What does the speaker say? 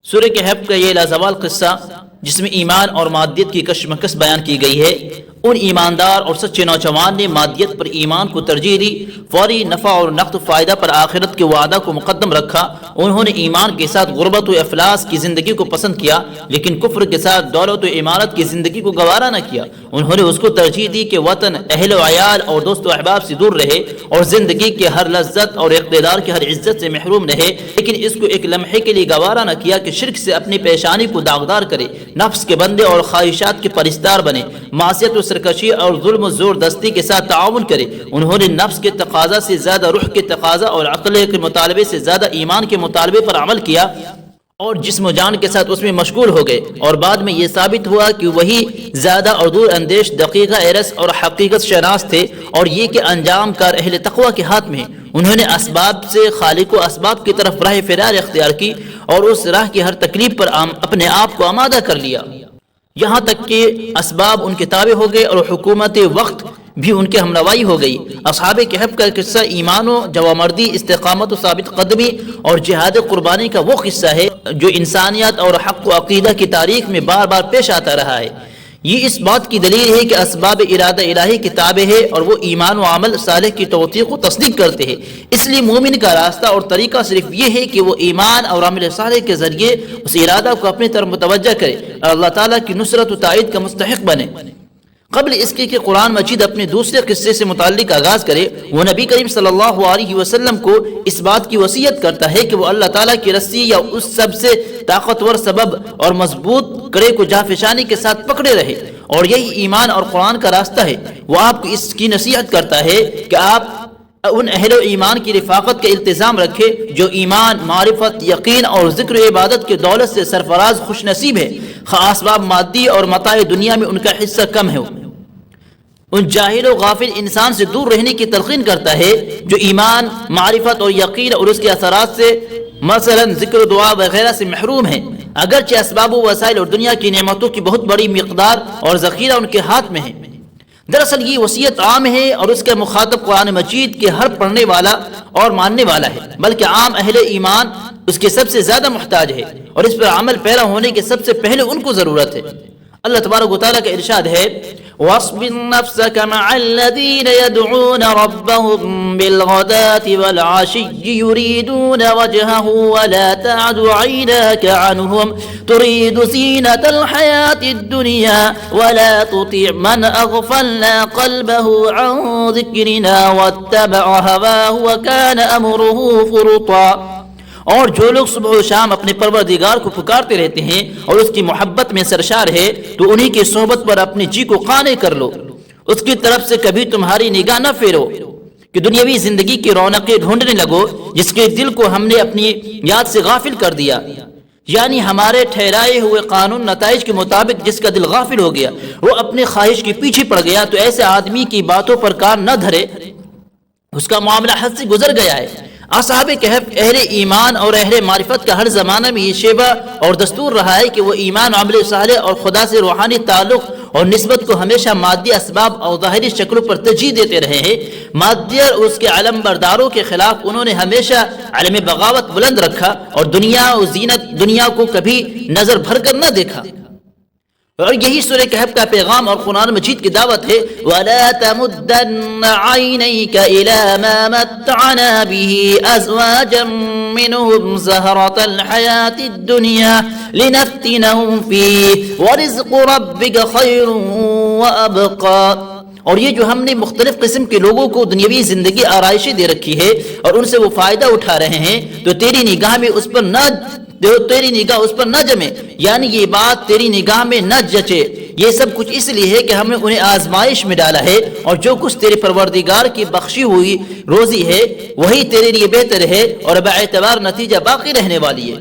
سورہ کہف کا یہ لازوال قصہ جس میں ایمان اور مادیت کی کشمکش بیان کی گئی ہے، ان ایماندار اور سچے نوجوان نے مادیت پر ایمان کو ترجیح دی، فوری نفع اور نقد فائدہ پر آخرت کے وعدہ کو مقدم رکھا۔ انہوں نے ایمان کے ساتھ غربت و افلاس کی زندگی کو پسند کیا، لیکن کفر کے ساتھ دولت و عمارت کی زندگی کو گوارا نہ کیا۔ انہوں نے اس کو ترجیح دی کہ وطن، اہل و عیال اور دوست و احباب سے دور رہے اور زندگی کے ہر لذت اور اقتدار کے ہر عزت سے محروم رہے، لیکن اس کو ایک لمحے کے لیے گوارا نہ کیا کہ شرک سے اپنی پیشانی کو داغدار کرے، نفس کے بندے اور خواہشات کے پرستار بنے، معصیت و سرکشی اور ظلم و زوردستی کے ساتھ تعاون کرے۔ انہوں نے نفس کے تقاضا سے زیادہ روح کے تقاضا اور عقل کے مطالبے سے زیادہ ایمان کے مطالبے پر عمل کیا اور جسم و جان کے ساتھ اس میں مشغول ہو گئے، اور بعد میں یہ ثابت ہوا کہ وہی زیادہ اور دور اندیش، دقیق ارس اور حقیقت شناس تھے، اور یہ کہ انجام کار اہل تقوی کے ہاتھ میں ہے۔ انہوں نے اسباب سے خالق و اسباب کی طرف راہ فرار اختیار کی اور اس راہ کی ہر تکلیف پر اپنے آپ کو آمادہ کر لیا، یہاں تک کہ اسباب ان کے تابع ہو گئے اور حکومت وقت بھی ان کے ہمنوائی ہو گئی۔ اصحاب کہف کا قصہ ایمان و جوامردی، استقامت و ثابت قدمی اور جہاد قربانی کا وہ قصہ ہے جو انسانیت اور حق و عقیدہ کی تاریخ میں بار بار پیش آتا رہا ہے۔ یہ اس بات کی دلیل ہے کہ اسباب ارادہ الہی کی تابع ہے اور وہ ایمان و عمل صالح کی توثیق و تصدیق کرتے ہیں۔ اس لیے مومن کا راستہ اور طریقہ صرف یہ ہے کہ وہ ایمان اور عمل صالح کے ذریعے اس ارادہ کو اپنی طرف متوجہ کرے اور اللہ تعالیٰ کی نصرت و تائید کا مستحق بنے۔ قبل اس کے کہ قرآن مجید اپنے دوسرے قصے سے متعلق آغاز کرے، وہ نبی کریم صلی اللہ علیہ وسلم کو اس بات کی وصیت کرتا ہے کہ وہ اللہ تعالیٰ کی رسی یا اس سب سے طاقتور سبب اور مضبوط کڑے کو جافشانی کے ساتھ پکڑے رہے، اور یہی ایمان اور قرآن کا راستہ ہے۔ وہ آپ کو اس کی نصیحت کرتا ہے کہ آپ ان اہل و ایمان کی رفاقت کا التزام رکھے جو ایمان، معرفت، یقین اور ذکر و عبادت کے دولت سے سرفراز خوش نصیب ہے، خاص اسباب مادی اور متاع دنیا میں ان کا حصہ کم ہے۔ ان جاہل و غافل انسان سے دور رہنے کی تلقین کرتا ہے جو ایمان، معرفت اور یقین اور اس کے اثرات سے مثلا ذکر و دعا وغیرہ سے محروم ہے، اگرچہ اسباب و وسائل اور دنیا کی نعمتوں کی بہت بڑی مقدار اور ذخیرہ ان کے ہاتھ میں ہے۔ دراصل یہ وصیت عام ہے اور اس کا مخاطب قرآن مجید کے ہر پڑھنے والا اور ماننے والا ہے، بلکہ عام اہل ایمان اس کے سب سے زیادہ محتاج ہے، اور اس پر عمل پیرا ہونے کے سب سے پہلے ان کو ضرورت ہے۔ اللہ تبارک و تعالیٰ کا ارشاد ہے، وَاصْبِرْ نَفْسَكَ مَعَ الَّذِينَ يَدْعُونَ رَبَّهُم بِالْغَدَاةِ وَالْعَشِيِّ يُرِيدُونَ وَجْهَهُ وَلَا تَعْدُ عَيْنَاكَ عَنْهُمْ تُرِيدُ زِينَةَ الْحَيَاةِ الدُّنْيَا وَلَا تُطِعْ مَنْ أَغْفَلْنَا قَلْبَهُ عَنْ ذِكْرِنَا وَاتَّبَعَ هَوَاهُ وَكَانَ أَمْرُهُ فُرُطًا۔ اور جو لوگ صبح و شام اپنے پروردگار کو پکارتے رہتے ہیں اور اس کی محبت میں سرشار ہے، تو انہی کی صحبت پر اپنے جی کو قانع کر لو، اس کی طرف سے کبھی تمہاری نگاہ نہ پھیرو کہ دنیاوی زندگی کی رونقیں ڈھونڈنے لگو جس کے دل کو ہم نے اپنی یاد سے غافل کر دیا، یعنی ہمارے ٹھہرائے ہوئے قانون نتائج کے مطابق جس کا دل غافل ہو گیا، وہ اپنے خواہش کے پیچھے پڑ گیا، تو ایسے آدمی کی باتوں پر کان نہ دھرے، اس کا معاملہ حد سے گزر گیا ہے۔ اصحاب کہف اہل ایمان اور اہل معرفت کا ہر زمانہ میں یہ شیبہ اور دستور رہا ہے کہ وہ ایمان، عمل صالح اور خدا سے روحانی تعلق اور نسبت کو ہمیشہ مادی اسباب اور ظاہری شکلوں پر ترجیح دیتے رہے ہیں۔ مادی اور اس کے علم برداروں کے خلاف انہوں نے ہمیشہ علم بغاوت بلند رکھا اور دنیا اور زینت دنیا کو کبھی نظر بھر کر نہ دیکھا، اور یہی سورہ کہف کا پیغام اور قرآن مجید کی دعوت ہے، وَلَا تَمُدَّنَّ عَيْنَيْكَ إِلَى مَا مَتَّعْنَا بِهِ أَزْوَاجًا مِّنْهُمْ زَهْرَةَ الْحَيَاةِ الدُّنْيَا لِنَفْتِنَهُمْ فِيهِ وَرِزْقُ رَبِّكَ خَيْرٌ وَأَبْقَىٰ۔ اور یہ جو ہم نے مختلف قسم کے لوگوں کو دنیاوی زندگی آرائشی دے رکھی ہے اور ان سے وہ فائدہ اٹھا رہے ہیں، تو تیری نگاہ میں اس پر نہ جمے، یعنی یہ بات تیری نگاہ میں نہ جچے۔ یہ سب کچھ اس لیے ہے کہ ہم نے انہیں آزمائش میں ڈالا ہے، اور جو کچھ تیرے پروردگار کی بخشی ہوئی روزی ہے وہی تیرے لیے بہتر ہے اور باعتبار نتیجہ باقی رہنے والی ہے۔